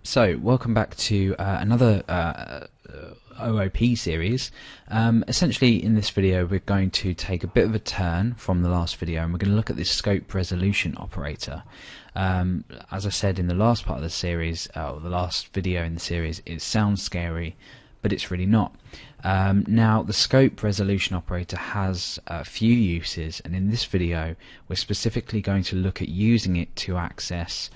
So, welcome back to another OOP series. Essentially, in this video, we're going to take a bit of a turn from the last video, and we're going to look at this scope resolution operator. As I said in the last part of the series, or the last video in the series, it sounds scary, but it's really not. Now, the scope resolution operator has a few uses, and in this video, we're specifically going to look at using it to access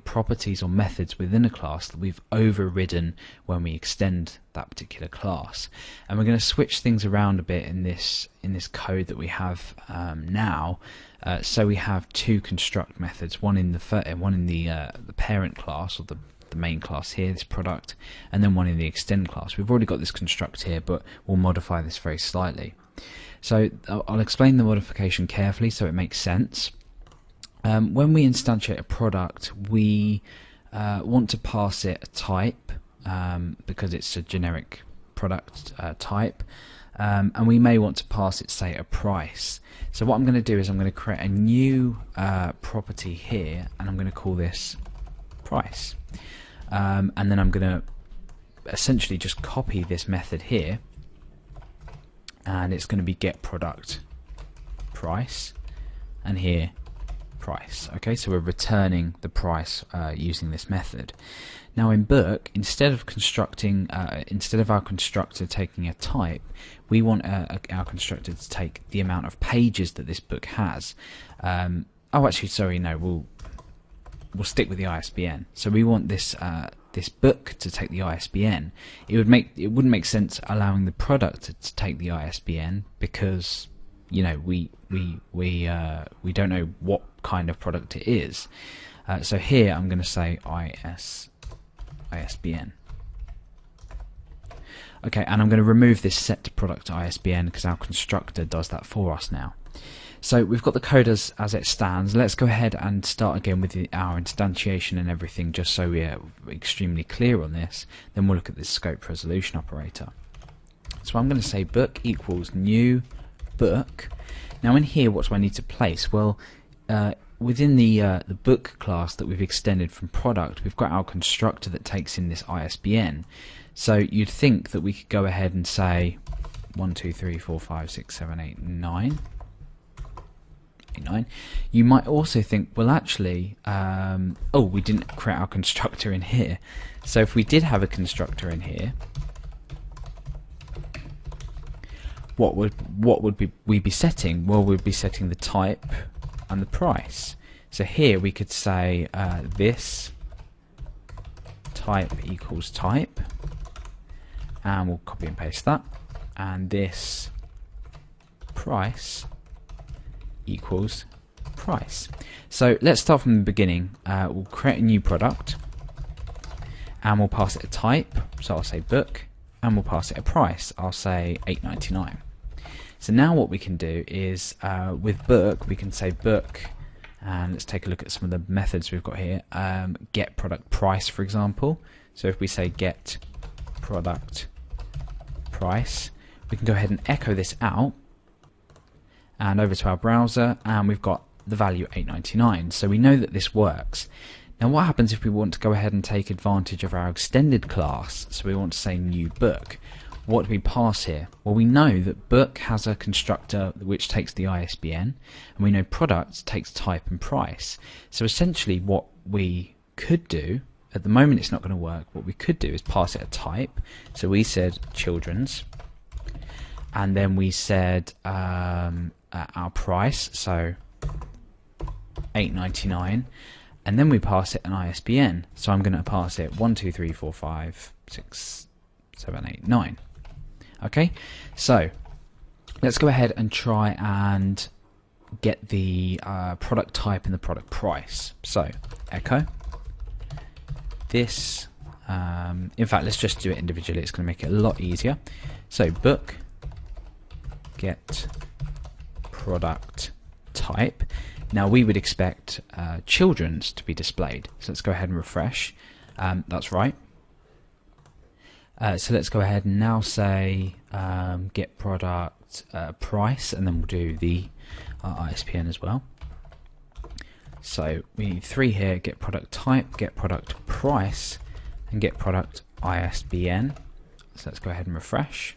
properties or methods within a class that we've overridden when we extend that particular class. And we're going to switch things around a bit in this code that we have now. So we have two construct methods, one in the parent class, or the main class here, this product, and then one in the extend class. We've already got this construct here, but we'll modify this very slightly. So I'll explain the modification carefully so it makes sense. When we instantiate a product, we want to pass it a type because it's a generic product type, and we may want to pass it, say, a price. So what I'm going to do is I'm going to create a new property here, and I'm going to call this price. And then I'm going to essentially just copy this method here, and it's going to be get product price, and here price. Okay, so we're returning the price using this method. Now in Book, instead of our constructor taking a type, we want our constructor to take the amount of pages that this book has. We'll stick with the ISBN. So we want this book to take the ISBN. It wouldn't make sense allowing the product to take the ISBN because we don't know what kind of product it is. So here I'm going to say ISBN. Okay, and I'm going to remove this set to product ISBN because our constructor does that for us now. So we've got the code as it stands. Let's go ahead and start again with our instantiation and everything, just so we're extremely clear on this. Then we'll look at this scope resolution operator. So I'm going to say book equals new book. Now in here, what do I need to place? Well, within the book class that we've extended from product, we've got our constructor that takes in this ISBN. So you'd think that we could go ahead and say 1, 2, 3, 4, 5, 6, 7, 8, 9. 9. You might also think, well, actually, we didn't create our constructor in here. So if we did have a constructor in here, what would we be setting? Well, we'd be setting the type and the price. So here we could say this type equals type, and we'll copy and paste that, and this price equals price. So let's start from the beginning. We'll create a new product, and we'll pass it a type. So I'll say book, and we'll pass it a price. I'll say $8.99. So now what we can do is with book, we can say book, and let's take a look at some of the methods we've got here. Get product price, for example. So if we say get product price, we can go ahead and echo this out and over to our browser, and we've got the value $8.99. So we know that this works. Now what happens if we want to go ahead and take advantage of our extended class? So we want to say new book. What do we pass here? Well, we know that book has a constructor which takes the ISBN, and we know product takes type and price. So essentially what we could do, at the moment it's not going to work, what we could do is pass it a type. So we said children's, and then we said our price, so $8.99, and then we pass it an ISBN. So I'm going to pass it 1, 2, 3, 4, 5, 6, 7, 8, 9. Okay, so let's go ahead and try and get the product type and the product price. So echo this. In fact, let's just do it individually. It's going to make it a lot easier. So book get product type. Now we would expect children's to be displayed. So let's go ahead and refresh. That's right. So let's go ahead and now say get product price, and then we'll do the ISBN as well. So we need 3 here, get product type, get product price, and get product ISBN. So let's go ahead and refresh.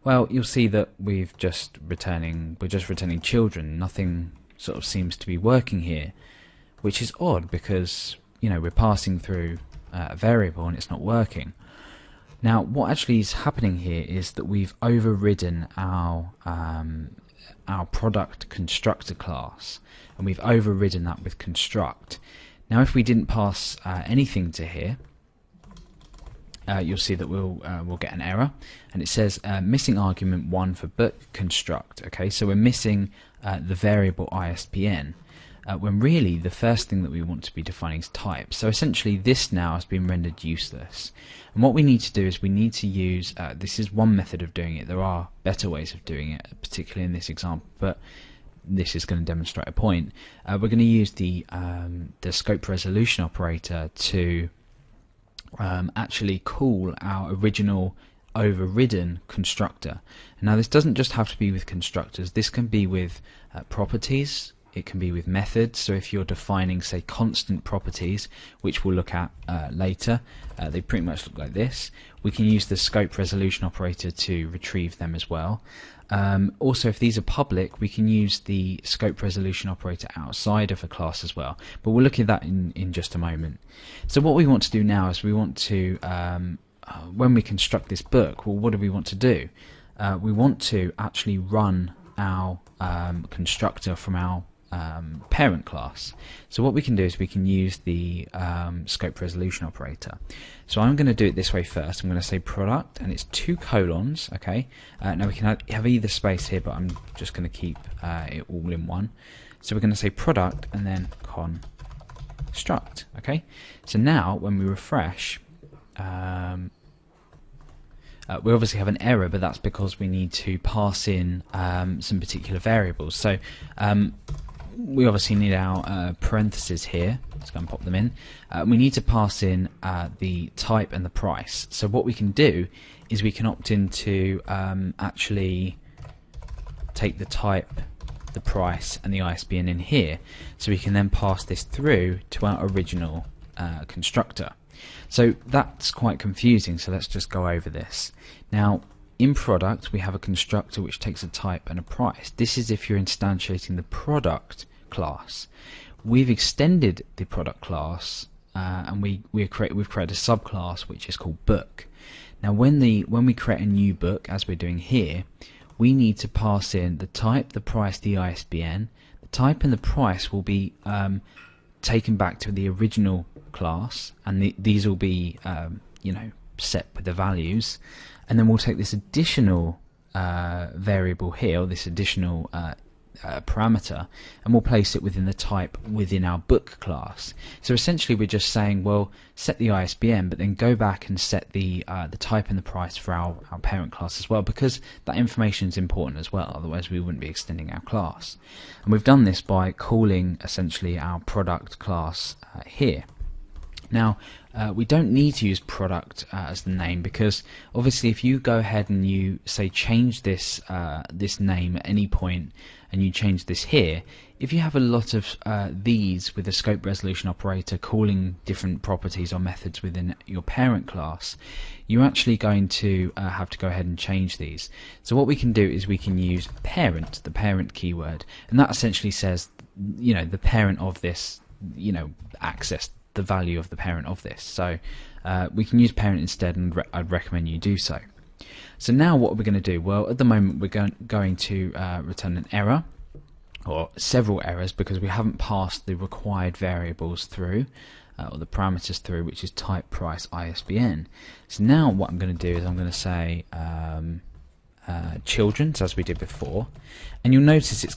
Well, you'll see that we're just returning children. Nothing sort of seems to be working here, which is odd because, you know, we're passing through a variable and it's not working. Now, what actually is happening here is that we've overridden our product constructor class, and we've overridden that with construct. Now, if we didn't pass anything to here, you'll see that we'll get an error, and it says missing argument 1 for book construct. Okay, so we're missing the variable ISBN, when really the first thing that we want to be defining is type. So essentially this now has been rendered useless, and what we need to do is we need to use this is one method of doing it. There are better ways of doing it, particularly in this example, but this is going to demonstrate a point. We're going to use the scope resolution operator to actually call our original overridden constructor. Now, this doesn't just have to be with constructors. This can be with properties. It can be with methods. So if you're defining, say, constant properties, which we'll look at later, they pretty much look like this. We can use the scope resolution operator to retrieve them as well. Also, if these are public, we can use the scope resolution operator outside of a class as well. But we'll look at that in just a moment. So what we want to do now is we want to, when we construct this book, well, what do we want to do? We want to actually run our constructor from our parent class. So what we can do is we can use the scope resolution operator. So I'm going to do it this way first. I'm going to say product, and it's 2 colons. Okay. Now we can have either space here, but I'm just going to keep it all in one. So we're going to say product and then construct. Okay. So now when we refresh, we obviously have an error, but that's because we need to pass in some particular variables. So we obviously need our parentheses here. Let's go and pop them in. We need to pass in the type and the price. So what we can do is we can opt into actually take the type, the price, and the ISBN in here. So we can then pass this through to our original constructor. So that's quite confusing, so let's just go over this. Now, in product, we have a constructor which takes a type and a price. This is if you're instantiating the product class. We've extended the product class, and we've created a subclass which is called book. Now, when we create a new book, as we're doing here, we need to pass in the type, the price, the ISBN. The type and the price will be taken back to the original class, and these will be set with the values, and then we'll take this additional variable here, or this additional parameter, and we'll place it within the type within our book class. So essentially we're just saying, well, set the ISBN, but then go back and set the type and the price for our parent class as well, because that information is important as well, otherwise we wouldn't be extending our class. And we've done this by calling essentially our product class here. Now, we don't need to use product as the name, because obviously if you go ahead and you say change this this name at any point, and you change this here, if you have a lot of these with a scope resolution operator calling different properties or methods within your parent class, you're actually going to have to go ahead and change these. So what we can do is we can use parent, the parent keyword, and that essentially says, the parent of this, access the value of the parent of this. So we can use parent instead, and I'd recommend you do so. So now what are we going to do? Well, at the moment we're going to return an error, or several errors, because we haven't passed the required variables through, or the parameters through, which is type, price, ISBN. So now what I'm going to do is I'm going to say children's, as we did before, and you'll notice it's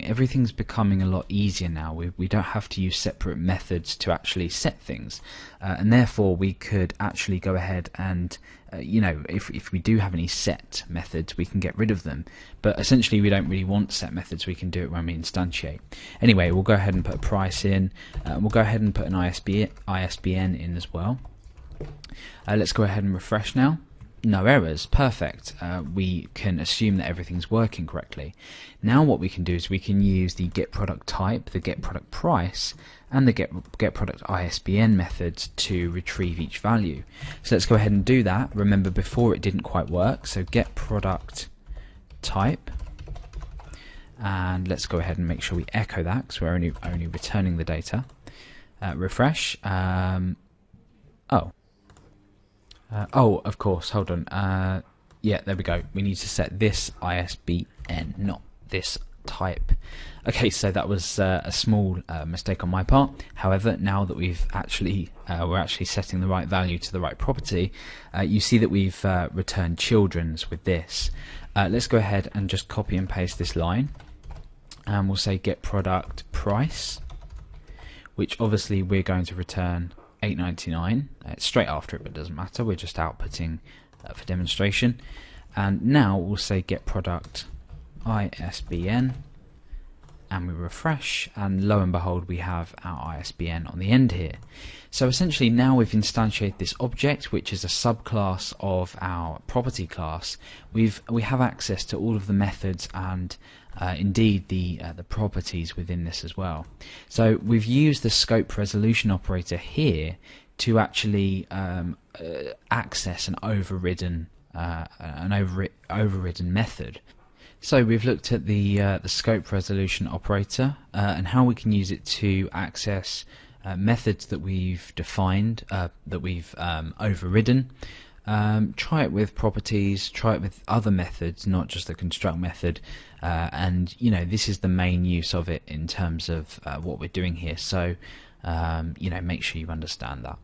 everything's becoming a lot easier now. We don't have to use separate methods to actually set things, and therefore we could actually go ahead and if we do have any set methods, we can get rid of them, but essentially we don't really want set methods. We can do it when we instantiate. Anyway, we'll go ahead and put a price in, we'll go ahead and put an ISBN in as well. Let's go ahead and refresh now. no errors, perfect. We can assume that everything's working correctly. Now what we can do is we can use the getProductType, the getProductPrice, and the getProductISBN methods to retrieve each value. So let's go ahead and do that. Remember, before it didn't quite work, so getProductType, and let's go ahead and make sure we echo that because we're only returning the data. Refresh. Oh, of course, hold on. Yeah, there we go. We need to set this ISBN, not this type. Okay, so that was a small mistake on my part. However, now that we're actually setting the right value to the right property, you see that we've returned children's with this. Let's go ahead and just copy and paste this line, and we'll say get product price, which obviously we're going to return $8.99. It's straight after it, but it doesn't matter. We're just outputting for demonstration. And now we'll say get product ISBN, and we refresh, and lo and behold, we have our ISBN on the end here. So essentially now we've instantiated this object, which is a subclass of our property class. We have access to all of the methods and indeed the properties within this as well. So we've used the scope resolution operator here to actually access an overridden method. So we've looked at the scope resolution operator and how we can use it to access methods that we've defined, that we've overridden. Try it with properties, try it with other methods, not just the construct method, and this is the main use of it in terms of what we're doing here. So make sure you understand that.